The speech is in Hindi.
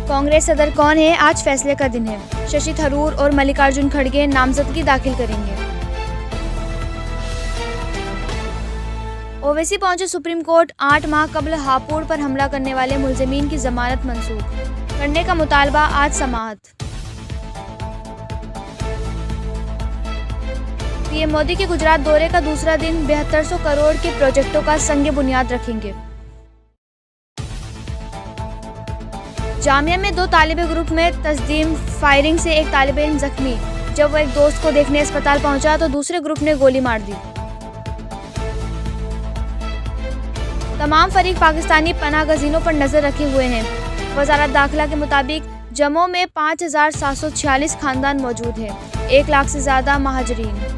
कांग्रेस सदर कौन है, आज फैसले का दिन है। शशि थरूर और मल्लिकार्जुन खड़गे नामजदगी दाखिल करेंगे। ओवैसी पहुंचे सुप्रीम कोर्ट, 8 माह कबल हापुड़ पर हमला करने वाले मुलजिमीन की जमानत मंसूख करने का मुतालबा, आज समाअत। पीएम मोदी के गुजरात दौरे का दूसरा दिन, 7200 करोड़ के प्रोजेक्टों का संग बुनियाद रखेंगे। जामिया में 2 तालिबे ग्रुप में तस्दीम, फायरिंग से एक तालिब इल्म जख्मी। जब वो एक दोस्त को देखने अस्पताल पहुंचा तो दूसरे ग्रुप ने गोली मार दी। तमाम फरीक पाकिस्तानी पनाह गजीनों पर नजर रखे हुए हैं। वजारत दाखिला के मुताबिक जम्मू में 5746 खानदान मौजूद हैं, 1 लाख से ज्यादा महाजरीन।